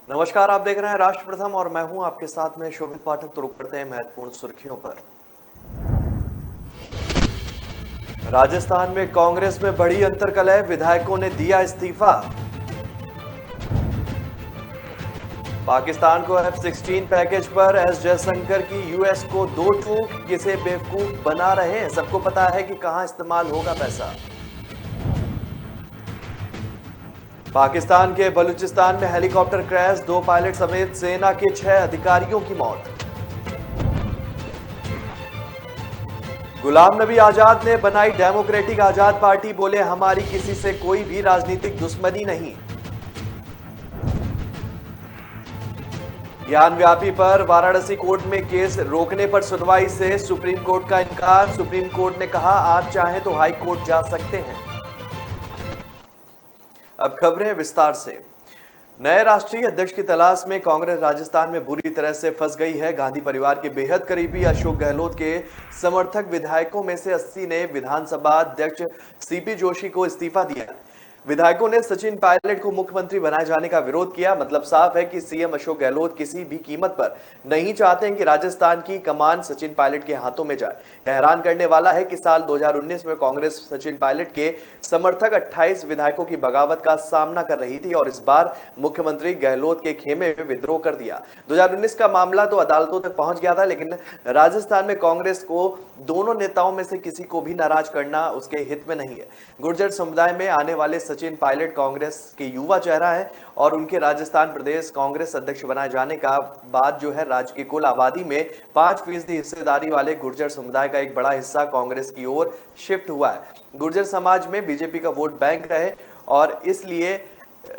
नमस्कार, आप देख रहे हैं राष्ट्र प्रथम और मैं हूं आपके साथ में शोभित पाठक। तो रुक करते हैं महत्वपूर्ण सुर्खियों पर। राजस्थान में कांग्रेस में बड़ी अंतर्कलह, विधायकों ने दिया इस्तीफा। पाकिस्तान को F-16 पैकेज पर एस जयशंकर की यूएस को दो टूक, किसे बेवकूफ बना रहे हैं, सबको पता है कि कहां इस्तेमाल होगा पैसा। पाकिस्तान के बलूचिस्तान में हेलीकॉप्टर क्रैश, 2 पायलट समेत सेना के 6 अधिकारियों की मौत। गुलाम नबी आजाद ने बनाई डेमोक्रेटिक आजाद पार्टी, बोले हमारी किसी से कोई भी राजनीतिक दुश्मनी नहीं। ज्ञान व्यापी पर वाराणसी कोर्ट में केस रोकने पर सुनवाई से सुप्रीम कोर्ट का इनकार, सुप्रीम कोर्ट ने कहा आप चाहें तो हाई कोर्ट जा सकते हैं। अब खबरें विस्तार से। नए राष्ट्रीय अध्यक्ष की तलाश में कांग्रेस राजस्थान में बुरी तरह से फंस गई है। गांधी परिवार के बेहद करीबी अशोक गहलोत के समर्थक विधायकों में से 80 ने विधानसभा अध्यक्ष सीपी जोशी को इस्तीफा दिया। विधायकों ने सचिन पायलट को मुख्यमंत्री बनाए जाने का विरोध किया। मतलब साफ है कि सीएम अशोक गहलोत किसी भी कीमत पर नहीं चाहते हैं कि राजस्थान की कमान सचिन पायलट के हाथों में जाए। हैरान करने वाला है कि साल 2019 में कांग्रेस सचिन पायलट के समर्थक 28 विधायकों की बगावत का सामना कर रही थी और इस बार मुख्यमंत्री गहलोत के खेमे में विद्रोह कर दिया। 2019 का मामला तो अदालतों तक पहुंच गया था, लेकिन राजस्थान में कांग्रेस को दोनों नेताओं में से किसी को भी नाराज करना उसके हित में नहीं है। गुर्जर समुदाय में आने वाले सचिन पायलट कांग्रेस के युवा चेहरा है और उनके राजस्थान प्रदेश कांग्रेस अध्यक्ष बनाए जाने का बाद जो है राज्य की कुल आबादी में 5% हिस्सेदारी वाले गुर्जर समुदाय का एक बड़ा हिस्सा कांग्रेस की ओर शिफ्ट हुआ है। गुर्जर समाज में बीजेपी का वोट बैंक रहे और इसलिए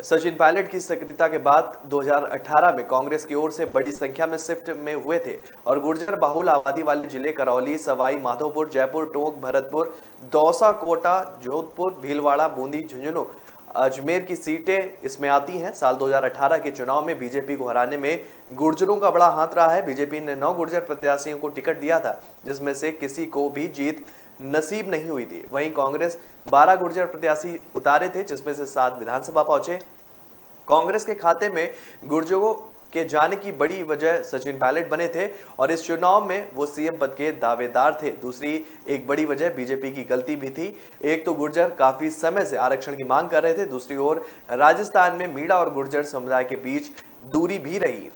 सचिन पायलट की सक्रियता के बाद 2018 में कांग्रेस की ओर से बड़ी संख्या में शिफ्ट में हुए थे और गुर्जर बाहुल आबादी वाले जिले करौली, सवाई माधोपुर, जयपुर, टोंक, भरतपुर, दौसा, कोटा, जोधपुर, भीलवाड़ा, बूंदी, झुंझुनू, अजमेर की सीटें इसमें आती हैं। साल 2018 के चुनाव में बीजेपी को हराने में गुर्जरों का बड़ा हाथ रहा है। बीजेपी ने 9 गुर्जर प्रत्याशियों को टिकट दिया था, जिसमें से किसी को भी जीत नसीब नहीं हुई थी। वहीं कांग्रेस 12 गुर्जर प्रत्याशी उतारे थे, जिसमें से 7 विधानसभा पहुंचे। कांग्रेस के खाते में गुर्जरों के जाने की बड़ी वजह सचिन पायलट बने थे और इस चुनाव में वो सीएम पद के दावेदार थे। दूसरी एक बड़ी वजह बीजेपी की गलती भी थी। एक तो गुर्जर काफी समय से आरक्षण की मांग कर रहे थे, दूसरी ओर राजस्थान में मीणा और गुर्जर समुदाय के बीच दूरी भी रही।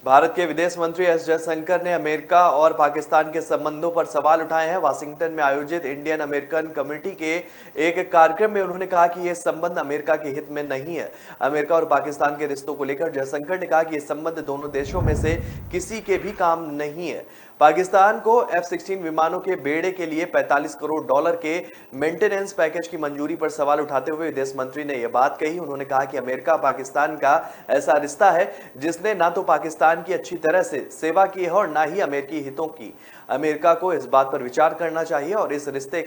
भारत के विदेश मंत्री एस जयशंकर ने अमेरिका और पाकिस्तान के संबंधों पर सवाल उठाए हैं। वाशिंगटन में आयोजित इंडियन अमेरिकन कम्युनिटी के एक कार्यक्रम में उन्होंने कहा कि यह संबंध अमेरिका के हित में नहीं है। अमेरिका और पाकिस्तान के रिश्तों को लेकर जयशंकर ने कहा कि यह संबंध दोनों देशों में से किसी के भी काम नहीं है। पाकिस्तान को F-16 विमानों के बेड़े के लिए $45 करोड़ के मेंटेनेंस पैकेज की मंजूरी पर सवाल उठाते हुए विदेश मंत्री ने यह बात कही। उन्होंने कहा कि अमेरिका पाकिस्तान का ऐसा रिश्ता है जिसने ना तो पाकिस्तान की अच्छी तरह से सेवा की है और ना ही अमेरिकी हितों की। अमेरिका को इस बात पर विचार करना चाहिए और इस रिश्ते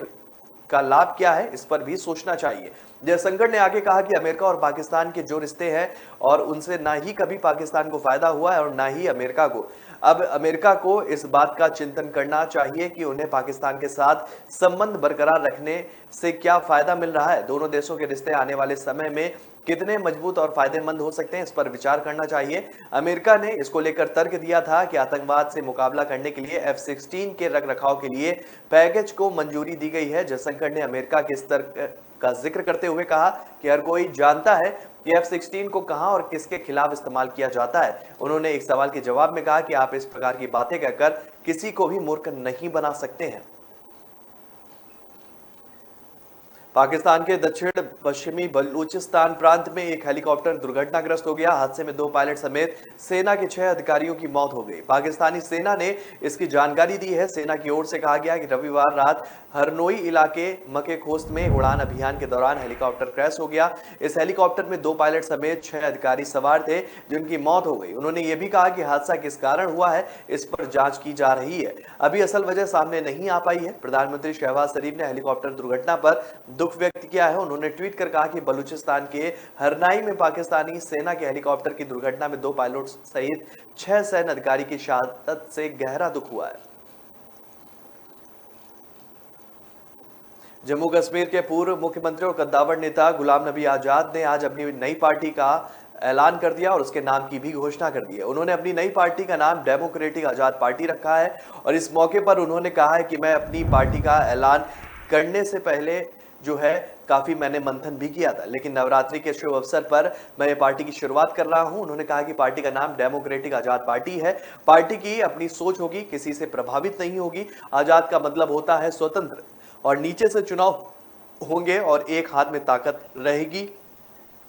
का लाभ क्या है इस पर भी सोचना चाहिए। जयशंकर ने आगे कहा कि अमेरिका और पाकिस्तान के जो रिश्ते हैं और उनसे ना ही कभी पाकिस्तान को फायदा हुआ है और ना ही अमेरिका को। अब अमेरिका को इस बात का चिंतन करना चाहिए कि उन्हें पाकिस्तान के साथ संबंध बरकरार रखने से क्या फायदा मिल रहा है। दोनों देशों के रिश्ते आने वाले समय में कितने मजबूत और फायदेमंद हो सकते हैं, इस पर विचार करना चाहिए। अमेरिका ने इसको लेकर तर्क दिया था कि आतंकवाद से मुकाबला करने के लिए F-16 के रखरखाव के लिए पैकेज को मंजूरी दी गई है। जयशंकर ने अमेरिका के स्तर का जिक्र करते हुए कहा कि हर कोई जानता है कि F-16 को कहां और किसके खिलाफ इस्तेमाल किया जाता है। उन्होंने एक सवाल के जवाब में कहा कि आप इस प्रकार की बातें कहकर किसी को भी मूर्ख नहीं बना सकते हैं। पाकिस्तान के दक्षिण पश्चिमी बलूचिस्तान प्रांत में एक हेलीकॉप्टर दुर्घटनाग्रस्त हो गया। हादसे में 2 पायलट समेत सेना के 6 अधिकारियों की मौत हो गई। पाकिस्तानी सेना ने इसकी जानकारी दी है। सेना की ओर से कहा गया कि रविवार रात हरनोई इलाके मके खोस्त में उड़ान अभियान के दौरान हेलीकॉप्टर क्रैश हो गया। इस हेलीकॉप्टर में 2 पायलट समेत 6 अधिकारी सवार थे, जिनकी मौत हो गई। उन्होंने यह भी कहा कि हादसा किस कारण हुआ है इस पर जांच की जा रही है। अभी असल वजह सामने नहीं आ पाई है। प्रधानमंत्री शहबाज शरीफ ने हेलीकॉप्टर दुर्घटना पर दुख व्यक्त किया है। उन्होंने ट्वीट कर कहा कि बलूचिस्तान के हरनाई में पाकिस्तानी सेना के हेलीकॉप्टर की दुर्घटना में 2 पायलट सहित 6 सैन्य अधिकारी की शहादत से गहरा दुख हुआ है। जम्मू कश्मीर के पूर्व मुख्यमंत्री और कद्दावर नेता गुलाम नबी आजाद ने आज अपनी नई पार्टी का ऐलान कर दिया और उसके नाम की भी घोषणा कर दी है। उन्होंने अपनी नई पार्टी का नाम डेमोक्रेटिक आजाद पार्टी रखा है और इस मौके पर उन्होंने कहा है कि मैं अपनी पार्टी का ऐलान करने से पहले जो है काफी मैंने मंथन भी किया था, लेकिन नवरात्रि के शुभ अवसर पर मैं ये पार्टी की शुरुआत कर रहा हूं। उन्होंने कहा कि पार्टी का नाम डेमोक्रेटिक आजाद पार्टी है। पार्टी की अपनी सोच होगी, किसी से प्रभावित नहीं होगी। आजाद का मतलब होता है स्वतंत्र और नीचे से चुनाव होंगे और एक हाथ में ताकत रहेगी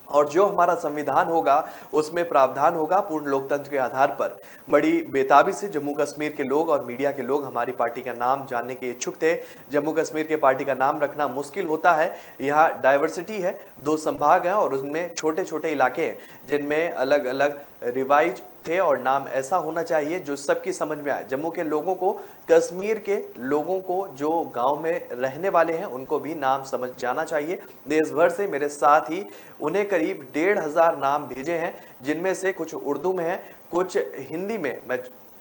और जो हमारा संविधान होगा उसमें प्रावधान होगा पूर्ण लोकतंत्र के आधार पर। बड़ी बेताबी से जम्मू कश्मीर के लोग और मीडिया के लोग हमारी पार्टी का नाम जानने के इच्छुक थे। जम्मू कश्मीर के पार्टी का नाम रखना मुश्किल होता है। यहाँ डाइवर्सिटी है, 2 संभाग हैं और उसमें छोटे छोटे इलाके हैं जिनमें अलग अलग रिवाइज थे और नाम ऐसा होना चाहिए जो सबकी समझ में आए। जम्मू के लोगों को, कश्मीर के लोगों को, जो गांव में रहने वाले हैं उनको भी नाम समझ जाना चाहिए। देश भर से मेरे साथ ही उन्हें करीब 1,500 नाम भेजे हैं, जिनमें से कुछ उर्दू में है, कुछ हिंदी में। मैं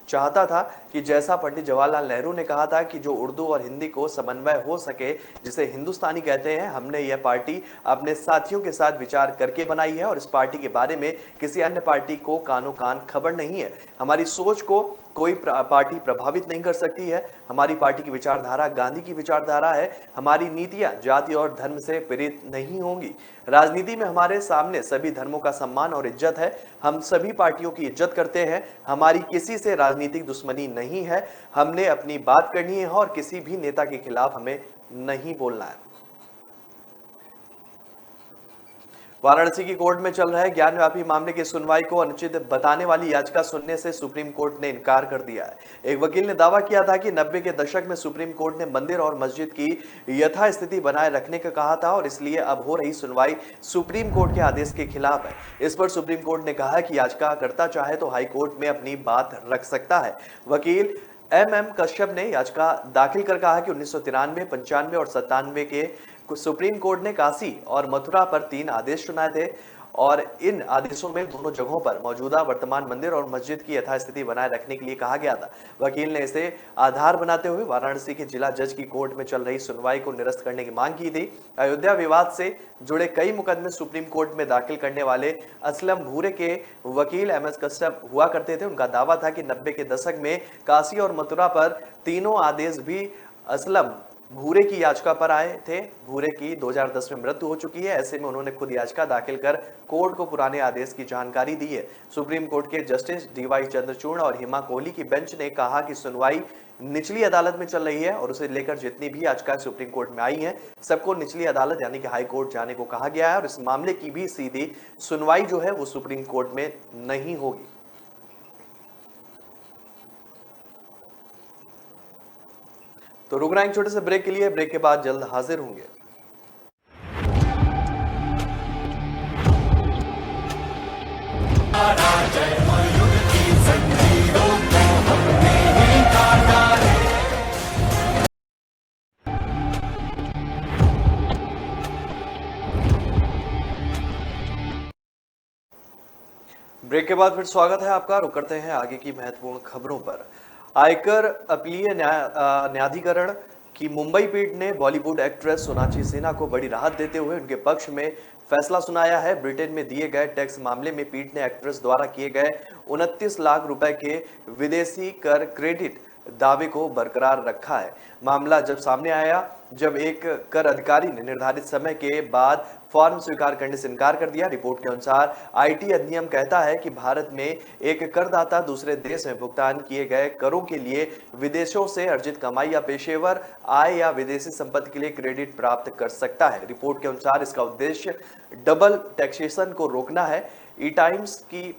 चाहता था कि जैसा पंडित जवाहरलाल नेहरू ने कहा था कि जो उर्दू और हिंदी को समन्वय हो सके, जिसे हिंदुस्तानी कहते हैं, हमने यह पार्टी अपने साथियों के साथ विचार करके बनाई है और इस पार्टी के बारे में किसी अन्य पार्टी को कानो कान खबर नहीं है। हमारी सोच को कोई पार्टी प्रभावित नहीं कर सकती है। हमारी पार्टी की विचारधारा गांधी की विचारधारा है। हमारी नीतियां जाति और धर्म से प्रेरित नहीं होंगी। राजनीति में हमारे सामने सभी धर्मों का सम्मान और इज्जत है। हम सभी पार्टियों की इज्जत करते हैं। हमारी किसी से राजनीतिक दुश्मनी नहीं है। हमने अपनी बात करनी है और किसी भी नेता के खिलाफ हमें नहीं बोलना है। वाराणसी की कोर्ट में चल रहे ज्ञानव्यापी मामले की सुनवाई को अनुचित बताने वाली याचिका सुनने से सुप्रीम कोर्ट ने इनकार कर दिया है। एक वकील ने दावा किया था कि 90 के दशक में सुप्रीम कोर्ट ने मंदिर और मस्जिद की यथास्थिति बनाए रखने का कहा था और इसलिए अब हो रही सुनवाई सुप्रीम कोर्ट के आदेश के खिलाफ है। इस पर सुप्रीम कोर्ट ने कहा कि याचिकाकर्ता चाहे तो हाई कोर्ट में अपनी बात रख सकता है। वकील एम कश्यप ने याचिका दाखिल कर कहा कि 1993, 95 और 97 के सुप्रीम कोर्ट ने काशी और मथुरा पर 3 आदेश सुनाए थे और इन आदेशों में दोनों जगहों पर मौजूदा वर्तमान मंदिर और मस्जिद की यथास्थिति बनाए रखने के लिए कहा गया था। वकील ने इसे आधार बनाते हुए वाराणसी के जिला जज की कोर्ट में चल रही सुनवाई को निरस्त करने की मांग की थी। अयोध्या विवाद से जुड़े कई मुकदमे सुप्रीम कोर्ट में दाखिल करने वाले असलम भूरे के वकील MS कश्यप हुआ करते थे। उनका दावा था कि 90 के दशक में काशी और मथुरा पर तीनों आदेश भी असलम भूरे की याचिका पर आए थे। भूरे की 2010 में मृत्यु हो चुकी है। ऐसे में उन्होंने खुद याचिका दाखिल कर कोर्ट को पुराने आदेश की जानकारी दी है। सुप्रीम कोर्ट के जस्टिस DY चंद्रचूड़ और हिमा कोहली की बेंच ने कहा कि सुनवाई निचली अदालत में चल रही है और उसे लेकर जितनी भी याचिकाएं सुप्रीम कोर्ट में आई हैं सबको निचली अदालत यानी कि हाई कोर्ट जाने को कहा गया है और इस मामले की भी सीधी सुनवाई जो है वो सुप्रीम कोर्ट में नहीं होगी। तो रुक रहे हैं छोटे से ब्रेक के लिए। ब्रेक के बाद जल्द हाजिर होंगे। ब्रेक के बाद फिर स्वागत है आपका। रुक करते हैं आगे की महत्वपूर्ण खबरों पर। आयकर अपीलीय न्यायाधिकरण की मुंबई पीठ ने बॉलीवुड एक्ट्रेस सोनाक्षी सिन्हा को बड़ी राहत देते हुए उनके पक्ष में फैसला सुनाया है। ब्रिटेन में दिए गए टैक्स मामले में पीठ ने एक्ट्रेस द्वारा किए गए 29 लाख रुपए के विदेशी कर क्रेडिट दावे को बरकरार रखा है। मामला जब सामने आया जब एक कर अधिकारी ने निर्धारित समय के बाद फॉर्म स्वीकार करने से इनकार कर दिया। रिपोर्ट के अनुसार IT अधिनियम कहता है कि भारत में एक करदाता दूसरे देश में भुगतान किए गए करों के लिए विदेशों से अर्जित कमाई या पेशेवर आय या विदेशी संपत्ति के लिए क्रेडिट प्राप्त कर सकता है। रिपोर्ट के अनुसार इसका उद्देश्य डबल टैक्सेशन को रोकना है। टाइम्स की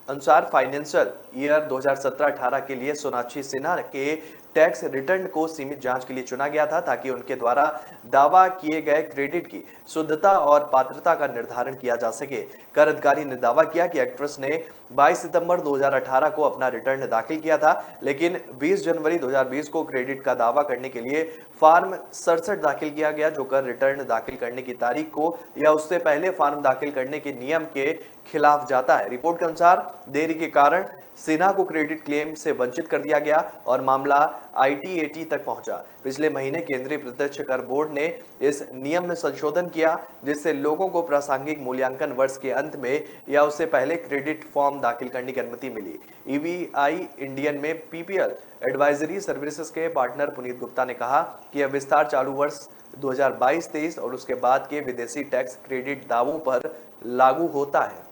अनुसार फाइनेंशियल ईयर 2017-18 के लिए सोनाक्षी सिन्हा के टैक्स रिटर्न को सीमित जांच के लिए चुना गया था ताकि उनके द्वारा दावा किए गए क्रेडिट की शुद्धता और पात्रता का निर्धारण किया जा सके। कर अधिकारी ने दावा किया कि एक्ट्रेस ने 22 सितंबर 2018 को अपना रिटर्न दाखिल किया था, लेकिन 20 जनवरी 2020 को क्रेडिट का दावा करने के लिए फॉर्म 67 दाखिल किया गया, जो कर रिटर्न दाखिल करने की तारीख को या उससे पहले फॉर्म दाखिल करने के नियम के खिलाफ जाता है। रिपोर्ट के अनुसार देरी के कारण सिन्हा को क्रेडिट क्लेम से वंचित कर दिया गया और मामला आईटीएटी तक पहुंचा। पिछले महीने केंद्रीय प्रत्यक्ष कर बोर्ड ने इस नियम में संशोधन किया, जिससे लोगों को प्रासंगिक मूल्यांकन वर्ष के अंत में या उससे पहले क्रेडिट फॉर्म दाखिल करने की अनुमति मिली। ईवीआई इंडियन में पीपीएल एडवाइजरी सर्विसेज के पार्टनर पुनीत गुप्ता ने कहा कि यह विस्तार चालू वर्ष 2022-23 और उसके बाद के विदेशी टैक्स क्रेडिट दावों पर लागू होता है।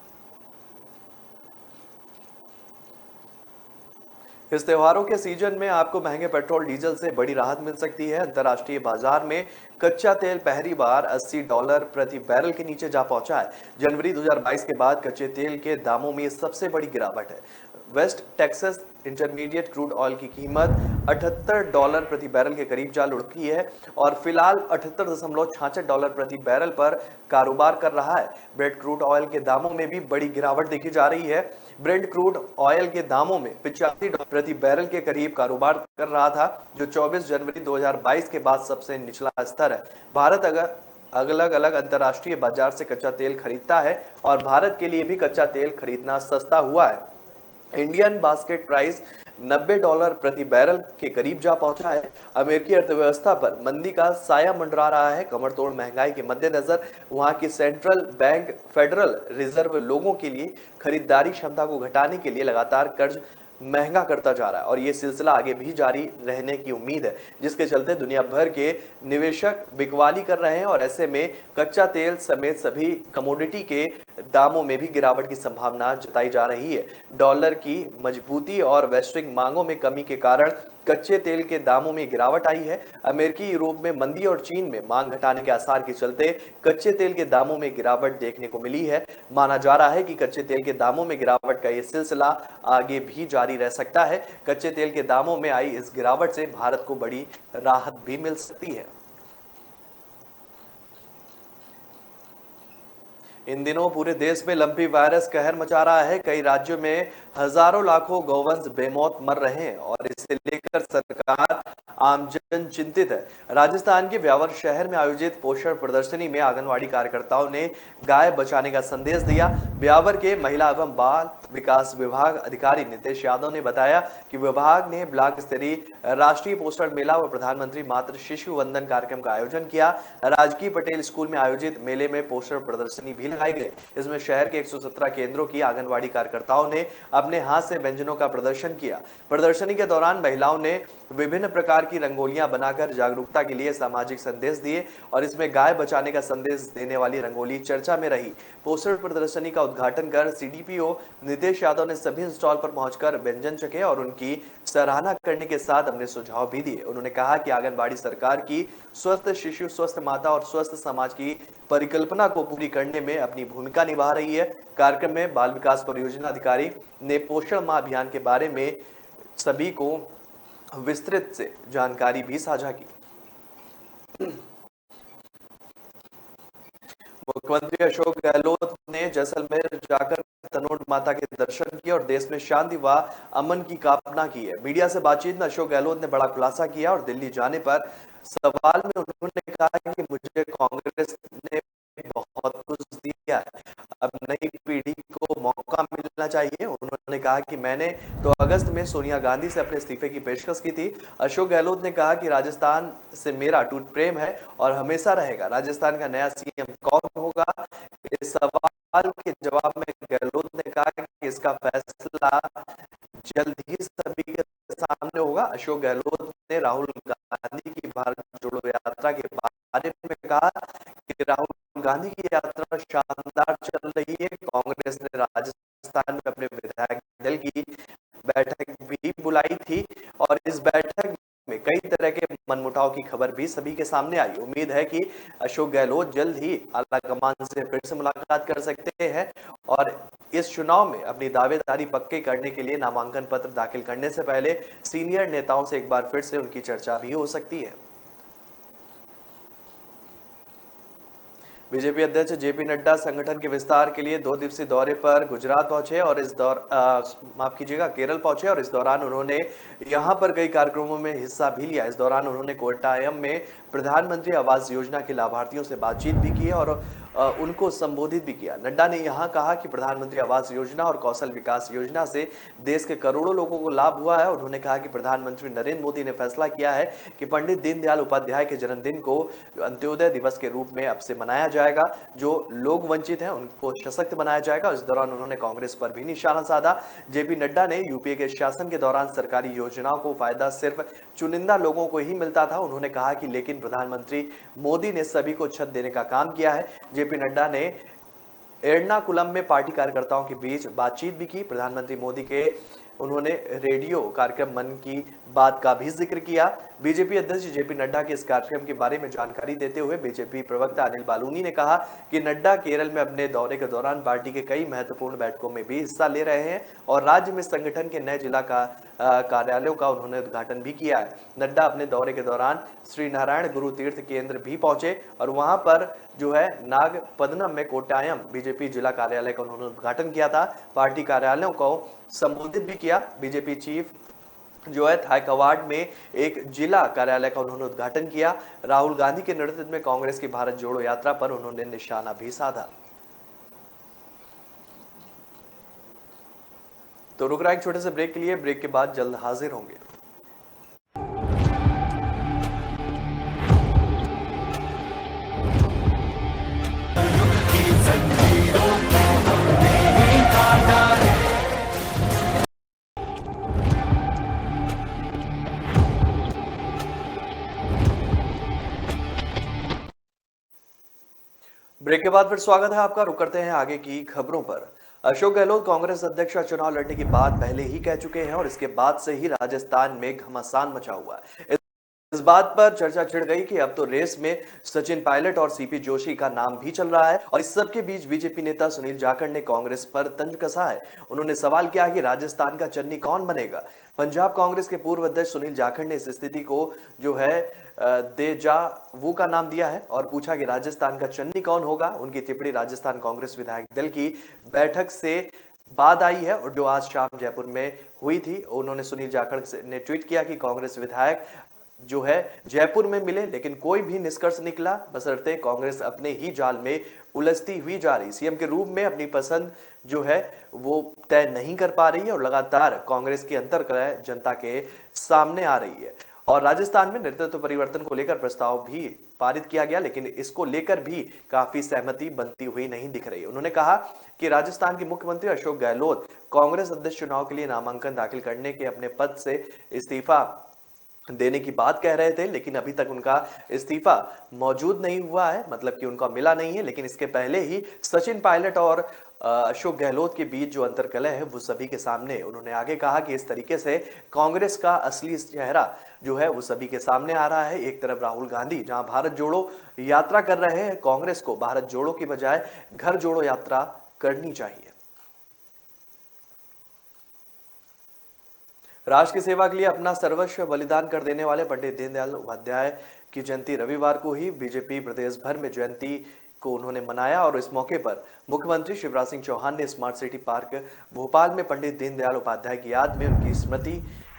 इस त्योहारों के सीजन में आपको महंगे पेट्रोल डीजल से बड़ी राहत मिल सकती है। अंतर्राष्ट्रीय बाजार में कच्चा तेल पहली बार $80 प्रति बैरल के नीचे जा पहुंचा है। जनवरी 2022 के बाद कच्चे तेल के दामों में सबसे बड़ी गिरावट है। West Texas intermediate crude oil की कीमत $78 प्रति बैरल के करीब जा लुढ़की है और फिलहाल $78.66 प्रति बैरल पर कारोबार कर रहा है। ब्रेंट क्रूड ऑयल के दामों में भी बड़ी गिरावट देखी जा रही है। ब्रेंट क्रूड ऑयल के दामों में $85 प्रति बैरल के करीब कारोबार कर रहा था, जो 24 जनवरी 2022 के बाद सबसे निचला स्तर है। भारत अलग अलग अंतर्राष्ट्रीय बाजार से कच्चा तेल खरीदता है और भारत के लिए भी कच्चा तेल खरीदना सस्ता हुआ है। इंडियन बास्केट प्राइस $90 प्रति बैरल के करीब जा पहुंचा है। अमेरिकी अर्थव्यवस्था पर मंदी का साया मंडरा रहा है। कमरतोड़ महंगाई के मद्देनजर वहां की सेंट्रल बैंक फेडरल रिजर्व लोगों के लिए खरीदारी क्षमता को घटाने के लिए लगातार कर्ज महंगा करता जा रहा है और ये सिलसिला आगे भी जारी रहने की उम्मीद है, जिसके चलते दुनिया भर के निवेशक बिकवाली कर रहे हैं और ऐसे में कच्चा तेल समेत सभी कमोडिटी के दामों में भी गिरावट की संभावना जताई जा रही है। डॉलर की मजबूती और वैश्विक मांगों में कमी के कारण कच्चे तेल के दामों में गिरावट आई है। अमेरिकी, यूरोप में मंदी और चीन में मांग घटाने के आसार के चलते कच्चे तेल के दामों में गिरावट देखने को मिली है। माना जा रहा है कि कच्चे तेल के दामों में गिरावट का यह सिलसिला आगे भी जारी रह सकता है। कच्चे तेल के दामों में आई इस गिरावट से भारत को बड़ी राहत भी मिल सकती है। इन दिनों पूरे देश में लंपी वायरस कहर मचा रहा है। कई राज्यों में हजारों लाखों गौवंश बेमौत मर रहे हैं और इसे लेकर सरकार आमजन चिंतित है। राजस्थान के ब्यावर शहर में आयोजित पोषण प्रदर्शनी में आंगनवाड़ी कार्यकर्ताओं ने गाय बचाने का संदेश दिया। ब्यावर के महिला एवं बाल विकास विभाग अधिकारी नितेश यादव ने बताया कि विभाग ने ब्लॉक स्तरीय राष्ट्रीय पोषण मेला व प्रधानमंत्री मातृ शिशु वंदन कार्यक्रम का आयोजन किया। राजकीय पटेल स्कूल में आयोजित मेले में पोषण प्रदर्शनी भी लगाई गई। इसमें शहर के 117 केंद्रों की आंगनवाड़ी कार्यकर्ताओं ने अपने हाथ से व्यंजनों का प्रदर्शन किया। प्रदर्शनी के दौरान महिलाओं ने विभिन्न प्रकार की रंगोलियां बनाकर जागरूकता के लिए सामाजिक संदेश दिए और इसमें गाय बचाने का संदेश देने वाली रंगोली चर्चा में रही। पोस्टर प्रदर्शनी का उद्घाटन कर सीडीपीओ नितेश यादव ने सभी स्टॉल पर पहुंचकर व्यंजन चखे और उनकी सराहना करने के साथ अपने सुझाव भी दिए। उन्होंने कहा कि आंगनबाड़ी सरकार की स्वस्थ शिशु, स्वस्थ माता और स्वस्थ समाज की परिकल्पना को पूरी करने में अपनी भूमिका निभा रही है। कार्यक्रम में बाल विकास परियोजना अधिकारी ने पोषण माह अभियान के बारे में सभी को विस्तृत से जानकारी भी साझा की। मुख्यमंत्री अशोक गहलोत ने जैसलमेर जाकर तनोट माता के दर्शन किए और देश में शांति व अमन की कामना की है। मीडिया से बातचीत में अशोक गहलोत ने बड़ा खुलासा किया और दिल्ली जाने पर सवाल में उन्होंने कहा कि मुझे कांग्रेस ने बहुत कुछ दिया है, अब नई पीढ़ी को मौका मिलना चाहिए। उन्होंने कहा कि मैंने तो अगस्त में सोनिया गांधी से अपने इस्तीफे की पेशकश की थी। अशोक गहलोत ने कहा कि राजस्थान से मेरा अटूट प्रेम है और हमेशा रहेगा। राजस्थान का नया सीएम कौन होगा, इस सवाल के जवाब में गहलोत ने कहा कि इसका फैसला जल्द ही सभी के सामने होगा। अशोक गहलोत ने राहुल गांधी की भारत जोड़ो यात्रा के बारे में कहा कि राहुल गांधी की यात्रा शानदार चल रही है। कांग्रेस ने राजस्थान में अपने विधायक दल की बैठक भी बुलाई थी और इस बैठक में कई तरह के मनमुटाव की खबर भी सभी के सामने आई। उम्मीद है कि अशोक गहलोत जल्द ही आलाकमान से फिर से मुलाकात कर सकते हैं और इस चुनाव में अपनी दावेदारी पक्के करने के लिए नामांकन पत्र दाखिल करने से पहले सीनियर नेताओं से एक बार फिर से उनकी चर्चा भी हो सकती है। बीजेपी अध्यक्ष जेपी नड्डा संगठन के विस्तार के लिए 2 दिवसीय दौरे पर गुजरात पहुंचे और केरल पहुंचे और इस दौरान उन्होंने यहां पर कई कार्यक्रमों में हिस्सा भी लिया। इस दौरान उन्होंने कोट्टायम में प्रधानमंत्री आवास योजना के लाभार्थियों से बातचीत भी की और उनको संबोधित भी किया। नड्डा ने यहां कहा कि प्रधानमंत्री आवास योजना और कौशल विकास योजना से देश के करोड़ों लोगों को लाभ हुआ है। उन्होंने कहा कि प्रधानमंत्री नरेंद्र मोदी ने फैसला किया है कि पंडित दीनदयाल उपाध्याय के जन्मदिन को अंत्योदय दिवस के रूप में अब से मनाया जाएगा। जो लोग वंचित हैं उनको सशक्त बनाया जाएगा। इस दौरान उन्होंने कांग्रेस पर भी निशाना साधा। जेपी नड्डा ने यूपीए के शासन के दौरान सरकारी योजनाओं को फायदा सिर्फ चुनिंदा लोगों को ही मिलता था। उन्होंने कहा कि लेकिन प्रधानमंत्री मोदी ने सभी को छत देने का काम किया है। जेपी नड्डा ने एर्नाकुलम में पार्टी कार्यकर्ताओं के बीच बातचीत भी की। प्रधानमंत्री मोदी के उन्होंने रेडियो कार्यक्रम मन की बात का भी जिक्र किया। बीजेपी अध्यक्ष जेपी नड्डा के इस कार्यक्रम के बारे में जानकारी देते हुए बीजेपी प्रवक्ता अनिल बालूनी ने कहा कि नड्डा केरल में अपने दौरे के दौरान पार्टी के कई महत्वपूर्ण बैठकों में भी हिस्सा ले रहे हैं और राज्य में संगठन के नए जिला कार्यालयों का उन्होंने उद्घाटन भी किया है। नड्डा अपने दौरे के दौरान श्री नारायण गुरु तीर्थ केंद्र भी पहुंचे और वहां पर जो है नागपदनम में कोट्टायम बीजेपी जिला कार्यालय का उन्होंने उद्घाटन किया था। पार्टी कार्यालयों को संबोधित भी किया। बीजेपी चीफ जो है थाईकवाड़ में एक जिला कार्यालय का उन्होंने उद्घाटन किया। राहुल गांधी के नेतृत्व में कांग्रेस की भारत जोड़ो यात्रा पर उन्होंने निशाना भी साधा। तो रुक रहा एक छोटे से ब्रेक के लिए। ब्रेक के बाद जल्द हाजिर होंगे। ब्रेक के बाद फिर स्वागत है आपका। रुक करते हैं आगे की खबरों पर। अशोक गहलोत कांग्रेस अध्यक्ष का चुनाव लड़ने की बात पहले ही कह चुके हैं और इसके बाद से ही राजस्थान में घमासान मचा हुआ है। इस बात पर चर्चा छिड़ गई कि अब तो रेस में सचिन पायलट और सीपी जोशी का नाम भी चल रहा है और इस सब के बीच बीजेपी नेता सुनील जाखड़ ने कांग्रेस पर तंज कसा है। उन्होंने सवाल किया कि राजस्थान का चन्नी कौन बनेगा। पंजाब कांग्रेस के पूर्व अध्यक्ष सुनील जाखड़ ने इस स्थिति को जो है देजा वू का नाम दिया है और पूछा कि राजस्थान का चन्नी कौन होगा। उनकी टिप्पणी राजस्थान कांग्रेस विधायक दल की बैठक से बाद आई है और जो आज शाम जयपुर में हुई थी। उन्होंने सुनील जाखड़ ने ट्वीट किया कि कांग्रेस विधायक जो है जयपुर में मिले लेकिन कोई भी निष्कर्ष निकला, बशर्ते कांग्रेस अपने ही जाल में उलझती हुई जा रही। सीएम के रूप में अपनी पसंद जो है वो तय नहीं कर पा रही है और लगातार कांग्रेस की अंतर्कलह जनता के सामने आ रही है। और राजस्थान में नेतृत्व परिवर्तन को लेकर प्रस्ताव भी पारित किया गया लेकिन इसको लेकर भी काफी सहमति बनती हुई नहीं दिख रही। उन्होंने कहा कि राजस्थान के मुख्यमंत्री अशोक गहलोत कांग्रेस अध्यक्ष चुनाव के लिए नामांकन दाखिल करने के अपने पद से इस्तीफा देने की बात कह रहे थे लेकिन अभी तक उनका इस्तीफा मौजूद नहीं हुआ है, मतलब कि उनका मिला नहीं है। लेकिन इसके पहले ही सचिन पायलट और अशोक गहलोत के बीच जो अंतर्कलह है वो सभी के सामने। उन्होंने आगे कहा कि इस तरीके से कांग्रेस का असली चेहरा जो है वो सभी के सामने आ रहा है। एक तरफ राहुल गांधी जहां भारत जोड़ो यात्रा कर रहे हैं, कांग्रेस को भारत जोड़ो की बजाय घर जोड़ो यात्रा करनी चाहिए। राष्ट्र की सेवा के लिए अपना सर्वस्व बलिदान कर देने वाले पंडित दीनदयाल उपाध्याय की जयंती रविवार को ही बीजेपी प्रदेश भर में जयंती को उन्होंने मनाया और इस मौके पर मुख्यमंत्री शिवराज सिंह चौहान ने स्मार्ट सिटी पार्क भोपाल में पंडित दीनदयाल उपाध्याय की याद में उनकी स्मृति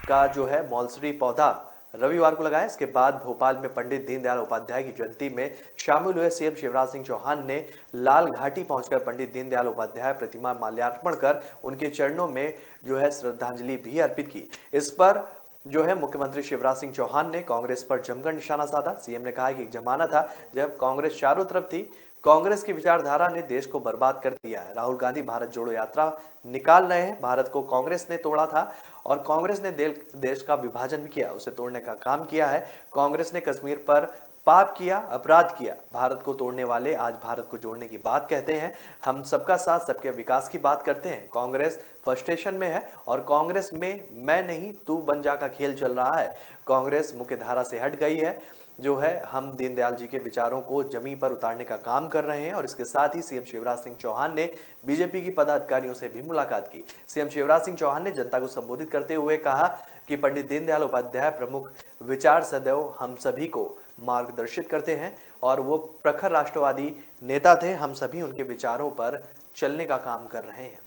का जो है मौलसरी पौधा रविवार को लगाया। इसके बाद भोपाल में पंडित दीनदयाल उपाध्याय की जयंती में शामिल हुए सीएम शिवराज सिंह चौहान ने लाल घाटी पहुंचकर पंडित दीनदयाल उपाध्याय प्रतिमा माल्यार्पण कर उनके चरणों में जो है श्रद्धांजलि भी अर्पित की। इस पर जो है मुख्यमंत्री शिवराज सिंह चौहान ने कांग्रेस पर जमकर निशाना साधा। सीएम ने कहा कि एक जमाना था जब कांग्रेस चारों तरफ थी, कांग्रेस की विचारधारा ने देश को बर्बाद कर दिया है। राहुल गांधी भारत जोड़ो यात्रा निकाल रहे हैं। भारत को कांग्रेस ने तोड़ा था और कांग्रेस ने देश का विभाजन भी किया, उसे तोड़ने का काम किया है। कांग्रेस ने कश्मीर पर पाप किया, अपराध किया। भारत को तोड़ने वाले आज भारत को जोड़ने की बात कहते हैं। हम सबका साथ सबके विकास की बात करते हैं। कांग्रेस फ्रस्ट्रेशन में है और कांग्रेस में मैं नहीं तू बन जा का खेल चल रहा है। कांग्रेस मुख्य धारा से हट गई है। जो है हम दीनदयाल जी के विचारों को जमीन पर उतारने का काम कर रहे हैं। और इसके साथ ही सीएम शिवराज सिंह चौहान ने बीजेपी की पदाधिकारियों से भी मुलाकात की। सीएम शिवराज सिंह चौहान ने जनता को संबोधित करते हुए कहा कि पंडित दीनदयाल उपाध्याय प्रमुख विचार सदैव हम सभी को मार्गदर्शित करते हैं और वो प्रखर राष्ट्रवादी नेता थे। हम सभी उनके विचारों पर चलने का काम कर रहे हैं।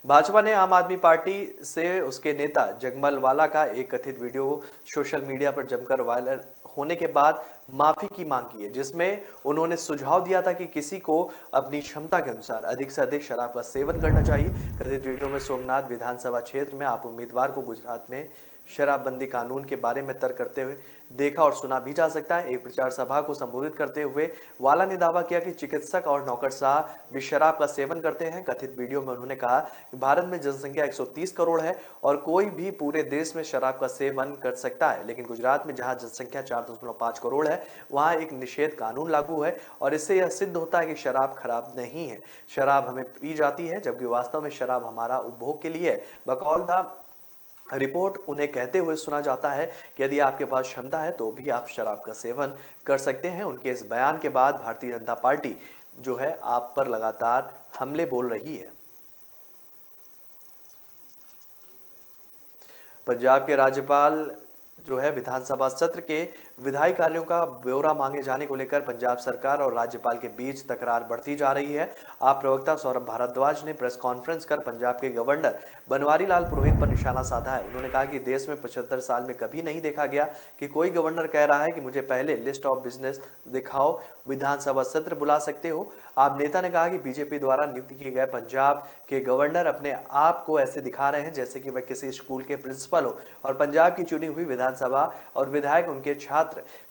भाजपा ने आम आदमी पार्टी से उसके नेता जगमल वाला का एक कथित वीडियो सोशल मीडिया पर जमकर वायरल होने के बाद माफी की मांग की है, जिसमें उन्होंने सुझाव दिया था कि किसी को अपनी क्षमता के अनुसार अधिक से अधिक शराब का सेवन करना चाहिए। कथित वीडियो में सोमनाथ विधानसभा क्षेत्र में आप उम्मीदवार को गुजरात में शराबबंदी कानून के बारे में तर्क करते हुए देखा और सुना भी जा सकता है। एक प्रचार सभा को संबोधित करते हुए वाला ने दावा किया कि चिकित्सक और नौकरशाह भी शराब का सेवन करते हैं। कथित वीडियो में उन्होंने कहा कि भारत में जनसंख्या 130 करोड़ है और कोई भी पूरे देश में शराब का सेवन कर सकता है, लेकिन गुजरात में जहां जनसंख्या 4.5 करोड़ है वहां एक निषेध कानून लागू है और इससे यह सिद्ध होता है कि शराब खराब नहीं है। शराब हमें पी जाती है, जबकि वास्तव में शराब हमारा उपभोग के लिए है। बकौलता रिपोर्ट उन्हें कहते हुए सुना जाता है कि यदि आपके पास क्षमता है तो भी आप शराब का सेवन कर सकते हैं। उनके इस बयान के बाद भारतीय जनता पार्टी जो है आप पर लगातार हमले बोल रही है। पंजाब के राज्यपाल जो है विधानसभा सत्र के विधायी कार्यों का ब्यौरा मांगे जाने को लेकर पंजाब सरकार और राज्यपाल के बीच तकरार बढ़ती जा रही है। आप प्रवक्ता सौरभ भारद्वाज ने प्रेस कॉन्फ्रेंस कर पंजाब के गवर्नर बनवारी लाल पुरोहित पर निशाना साधा है। उन्होंने कहा कि देश में 75 साल में कभी नहीं देखा गया कि कोई गवर्नर कह रहा है कि मुझे पहले लिस्ट ऑफ बिजनेस दिखाओ, विधानसभा सत्र बुला सकते हो। आप नेता ने कहा कि बीजेपी द्वारा नियुक्त किए गए पंजाब के गवर्नर अपने आप को ऐसे दिखा रहे हैं जैसे कि वह किसी स्कूल के प्रिंसिपल हो और पंजाब की चुनी हुई विधानसभा और विधायक उनके छात्र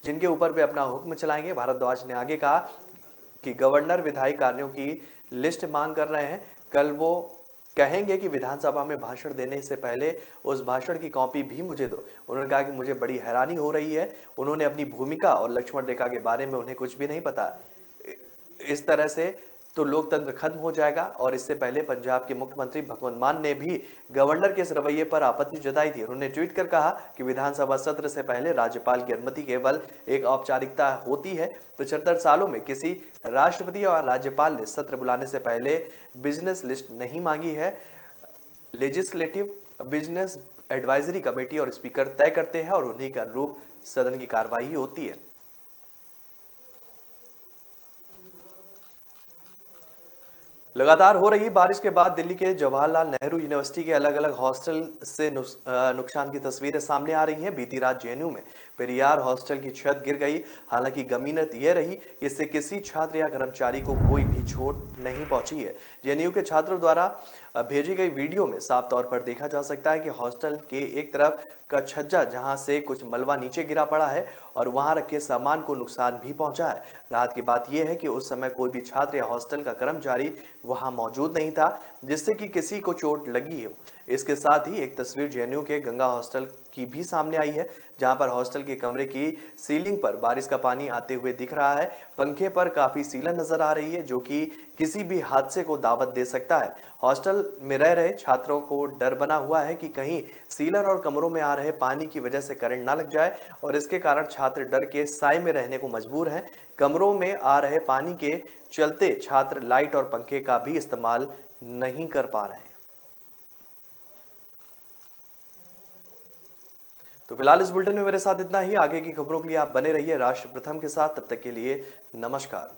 जिनके ऊपर वे अपना हुक्म चलाएंगे। भारद्वाज ने आगे कहा कि गवर्नर विधायी कार्यों की लिस्ट मांग कर रहे हैं, कल वो कहेंगे कि विधानसभा में भाषण देने से पहले उस भाषण की कॉपी भी मुझे दो। उन्होंने कहा कि मुझे बड़ी हैरानी हो रही है, उन्होंने अपनी भूमिका और लक्ष्मण रेखा के बारे में उन्हें कुछ भी नहीं पता। इस तरह से तो लोकतंत्र खत्म हो जाएगा। और इससे पहले पंजाब के मुख्यमंत्री भगवंत मान ने भी गवर्नर के इस रवैये पर आपत्ति जताई थी। उन्होंने ट्वीट कर कहा कि विधानसभा सत्र से पहले राज्यपाल की अनुमति केवल एक औपचारिकता होती है। 75 सालों में किसी राष्ट्रपति और राज्यपाल ने सत्र बुलाने से पहले बिजनेस लिस्ट नहीं मांगी है। लेजिस्लेटिव बिजनेस एडवाइजरी कमेटी और स्पीकर तय करते हैं और उन्हीं के अनुरूप सदन की कार्रवाई होती है। लगातार हो रही बारिश के बाद दिल्ली के जवाहरलाल नेहरू यूनिवर्सिटी के अलग अलग हॉस्टल से नुकसान की तस्वीरें सामने आ रही हैं। बीती रात जेएनयू में पेरियार हॉस्टल की छत गिर गई। हालांकि गमीनत यह रही कि इससे किसी छात्र या कर्मचारी को कोई भी चोट नहीं पहुंची है। जेएनयू के छात्रों द्वारा भेजी गई वीडियो में साफ तौर पर देखा जा सकता है कि हॉस्टल के एक तरफ का छज्जा जहां से कुछ मलबा नीचे गिरा पड़ा है और वहां रखे सामान को नुकसान भी पहुंचा है। राहत की बात यह है कि उस समय कोई भी छात्र या हॉस्टल का कर्मचारी वहां मौजूद नहीं था जिससे कि किसी को चोट लगी हो। इसके साथ ही एक तस्वीर जेएनयू के गंगा हॉस्टल की भी सामने आई है, जहां पर हॉस्टल के कमरे की सीलिंग पर बारिश का पानी आते हुए दिख रहा है। पंखे पर काफी सीलन नजर आ रही है जो कि किसी भी हादसे को दावत दे सकता है। हॉस्टल में रह रहे छात्रों को डर बना हुआ है कि कहीं सीलन और कमरों में आ रहे पानी की वजह से करंट ना लग जाए और इसके कारण छात्र डर के साए में रहने को मजबूर हैं। कमरों में आ रहे पानी के चलते छात्र लाइट और पंखे का भी इस्तेमाल नहीं कर पा रहे हैं। तो फिलहाल इस बुलेटिन में मेरे साथ इतना ही। आगे की खबरों के लिए आप बने रहिए राष्ट्र प्रथम के साथ। तब तक के लिए नमस्कार।